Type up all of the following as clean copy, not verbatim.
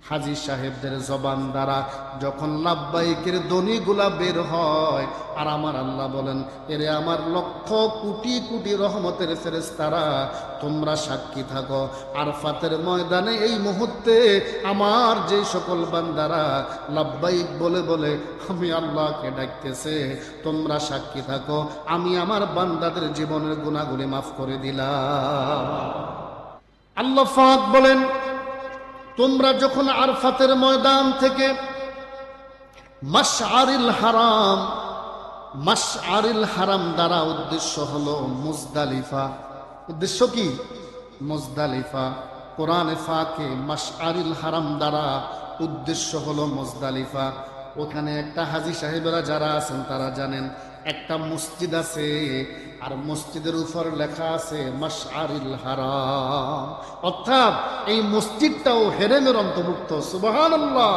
হাজী সাহেবদের জবান দ্বারা যখন লাব্বাইকের ধ্বনিগুলা বের হয়, আর আমার আল্লাহ বলেন, এরে আমার লক্ষ কোটি কোটি রহমতের ফেরেশতারা, তোমরা সাক্ষী থাকো আরফাতের ময়দানে এই মুহূর্তে আমার যে সকল বান্দারা লাব্বাইক বলে বলে আমি আল্লাহকে ডাকতেছে, তোমরা সাক্ষী থাকো আমি আমার বান্দাদের জীবনের গুনাহগুলি মাফ করে দিলাম। আল্লাহ পাক বলেন, তোমরা যখন আরফাতের ময়দান থেকে মাশআরিল হারাম দ্বারা উদ্দেশ্য হলো মুজদালিফা। উদ্দেশ্য কি? মুজদালিফা। কোরআনে ফাকে মাশআরিল হারাম দ্বারা উদ্দেশ্য হলো মুজদালিফা। ওখানে একটা হাজী সাহেবেরা যারা আছেন তারা জানেন, একটা মসজিদ আছে, আর মসজিদের উপর লেখা আছে মাশআরিল হারাম, অর্থাৎ এই মসজিদটাও হেরেমের অন্তর্ভুক্ত। সুবহানাল্লাহ।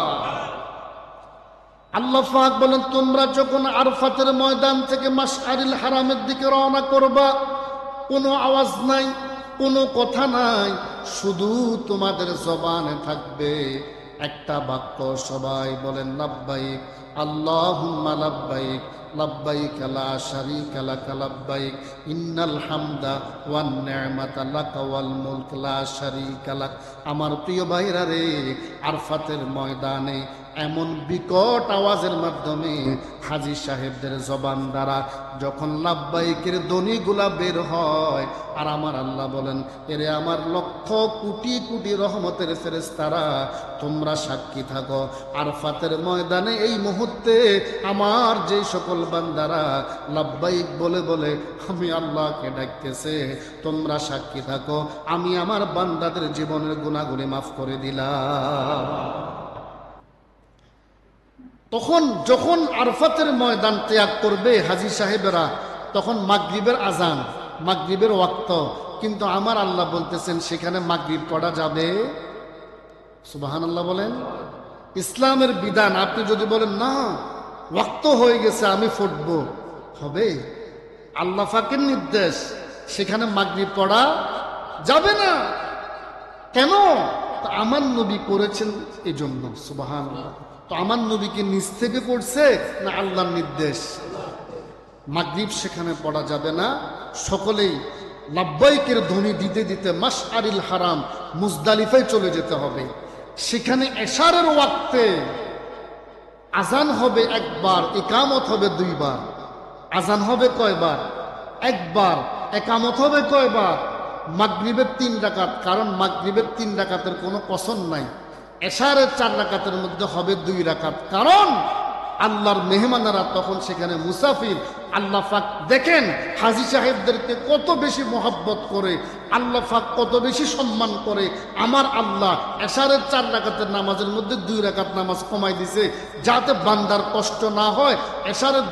আল্লাহ পাক বলেন, তোমরা যখন আরফাতের ময়দান থেকে মাশআরিল হারামের দিকে রওনা করবা, কোনো আওয়াজ নাই, কোনো কথা নাই, শুধু তোমাদের জবানে থাকবে একটা বাক্য। সবাই বলেন লাব্বাইক আল্লাহুম্মা লাব্বাইক লাব্বাইক লা শারীকা লাক লাব্বাইক ইন্নাল হামদা ওয়ান নি'মাতা লাক ওয়াল মুলক লা শারীকা লাক। আমার প্রিয় ভাইরা রে, আরফাতের ময়দানে এমন বিকট আওয়াজের মাধ্যমে হাজী সাহেবদের জবান দ্বারা যখন লাব্বাইকের ধ্বনিগুলা বের হয়, আর আমার আল্লাহ বলেন, এরে আমার লক্ষ কোটি কোটি রহমতের ফেরেশতারা, তোমরা সাক্ষী থাকো আরফাতের ময়দানে এই মুহূর্তে আমার যে সকল বান্দারা লাব্বাইক বলে বলে আমি আল্লাহকে ডাকতেছে, তোমরা সাক্ষী থাকো আমি আমার বান্দাদের জীবনের গুনাহগুলি মাফ করে দিলাম। তখন যখন আরফাতের ময়দান ত্যাগ করবে হাজী সাহেবেরা, তখন মাগরিবের আজান, মাগরিবের ওয়াক্ত, কিন্তু আমার আল্লাহ বলতেছেন সেখানে মাগরিব পড়া যাবে। সুবহানাল্লাহ বলেন। ইসলামের বিধান, আপনি যদি বলেন না ওয়াক্ত হয়ে গেছে আমি ফুটব, হবে? আল্লাহ পাকের নির্দেশ, সেখানে মাগরিব পড়া যাবে না। কেন? তো আমার নবী করেছেন এই জন্য। সুবহানাল্লাহ। তো আমার নবীকে নিজ থেকে পড়ছে না আল্লাহর নির্দেশ? মাগরিব সেখানে পড়া যাবে না। সকলেই লাব্বাইকের ধ্বনি দিতে দিতে মাশআরিল হারাম মুজদালিফায় চলে যেতে হবে। সেখানে এশারের ওয়াক্তে আজান হবে একবার, ইকামত হবে দুইবার। আজান হবে কয়বার? একবার। ইকামত হবে কয়বার? মাগরিবের 3 রাকাত, কারণ মাগরিবের 3 রাকাতের কোনো কসর নাই। এশারের 4 রাকাতের মধ্যে হবে 2 রাকাত, কারণ আল্লাহর মেহমানেরা তখন সেখানে মুসাফির। আল্লাহ পাক দেখেন হাজী সাহেবদেরকে কত বেশি মোহাব্বত করে, আল্লাহ পাক কত বেশি সম্মান করে। আমার আল্লাহ এশারের 4 রাকাতের নামাজের মধ্যে 2 রাকাত নামাজ কমাই দিছে, যাতে বান্দার কষ্ট না হয়। এশারের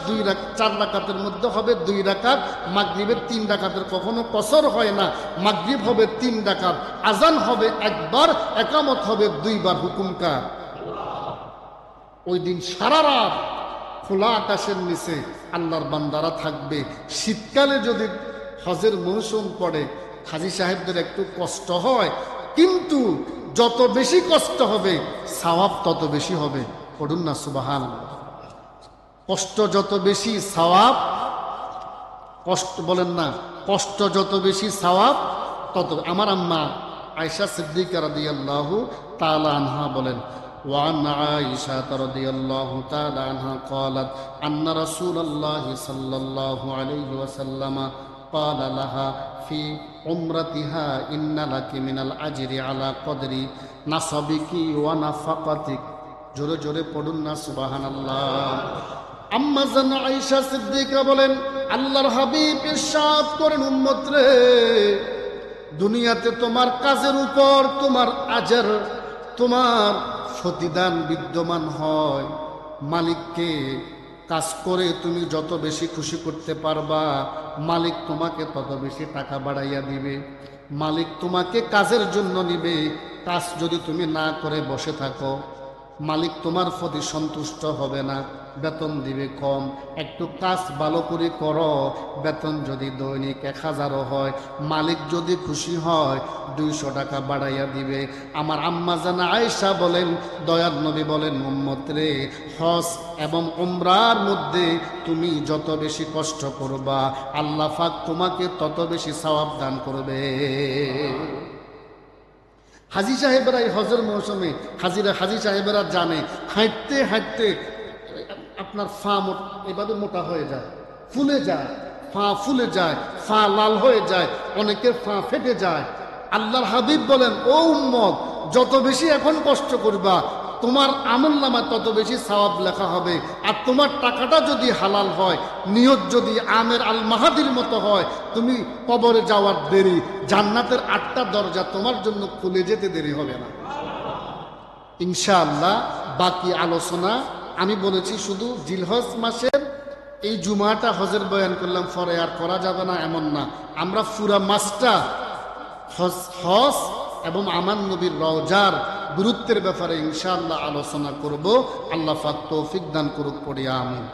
4 রাকাতের মধ্যে হবে 2 রাকাত, মাগরিবের 3 রাকাতের কখনো কসর হয় না। মাগরিব হবে 3 রাকাত, আজান হবে একবার, ইকামত হবে 2 বার। হুকুম কার? ওই দিন সারা রাত খোলা আকাশের নিচে আল্লাহর বান্দারা থাকবে। শীতকালে যদি হজের মৌসুম পড়ে, হাজী সাহেবদের একটু কষ্ট হয়, কিন্তু যত বেশি কষ্ট হবে সওয়াব তত বেশি হবে। পড়ুন না সুবহানাল্লাহ। কষ্ট যত বেশি সওয়াব, কষ্ট বলেন না, কষ্ট যত বেশি সওয়াব তত। আমার আম্মা আয়েশা সিদ্দিকা রাদিয়াল্লাহু তাআলা আনহা বলেন, وعن عائشة رضي الله تعالى عنها قالت أن رسول الله صلى الله عليه وسلم قال لها في عمرتها إن لك من الأجر على قدر نصبك ونفقتك। জোরে জোরে পড়ুন না সুবহানাল্লাহ। আম্মা জান আয়েশা সিদ্দিকা বলেন, আল্লাহর হাবিব ইরশাদ করেন, উম্মত রে, দুনিয়াতে তোমার কাজের উপর তোমার আজর, তোমার প্রতিদান বিদ্যমান হয়। মালিককে কাজ করে তুমি যত বেশি খুশি করতে পারবা, মালিক তোমাকে তত বেশি টাকা বাড়াইয়া দিবে। মালিক তোমাকে কাজের জন্য নিবে। কাজ যদি তুমি না করে বসে থাকো, মালিক তোমার প্রতি সন্তুষ্ট হবে না, বেতন দিবে কম। একটু কাজ ভালো করে করো, বেতন যদি দৈনিক 1000 হয়, মালিক যদি খুশি হয় 200 টাকা বাড়াইয়া দিবে। আমার আম্মা জানা আয়েশা বলেন, দয়ার নবী বলেন, উম্মত রে, হজ এবং উমরার মধ্যে তুমি যত বেশি কষ্ট করবা, আল্লাহ পাক তোমাকে তত বেশি সওয়াব দান করবে। হাজী সাহেবেরা এই হজের মৌসুমে হাজী সাহেবেরা জানে, হাঁটতে হাঁটতে আপনার ফা এভাবে মোটা হয়ে যায়, ফুলে যায়, ফা ফুলে যায়, ফা লাল হয়ে যায়, অনেকের ফা ফেটে যায়। আল্লাহর হাবিব বলেন, ও উম্মত, যত বেশি এখন কষ্ট করবা, তোমার আমল নামা তত বেশি সওয়াব লেখা হবে। আর তোমার টাকাটা যদি হালাল হয়, নিয়ত যদি আমের আল মাহাদির মতো হয়, তুমি কবরে যাওয়ার দেরি, জান্নাতের 8টা দরজা তোমার জন্য খুলে যেতে দেরি হবে না ইনশাআল্লাহ। বাকি আলোচনা আমি বলেছি শুধু জিলহজ মাসের এই জুমাটা হজের বয়ান করলাম, পরে আর করা যাবে না এমন না। আমরা পুরা মাসটা হজ এবং আমার নবীর রওজার গুরুত্বের ব্যাপারে ইনশাআল্লাহ আলোচনা করব। আল্লাহ পাক তৌফিক দান করুক, পড়ি আমিন।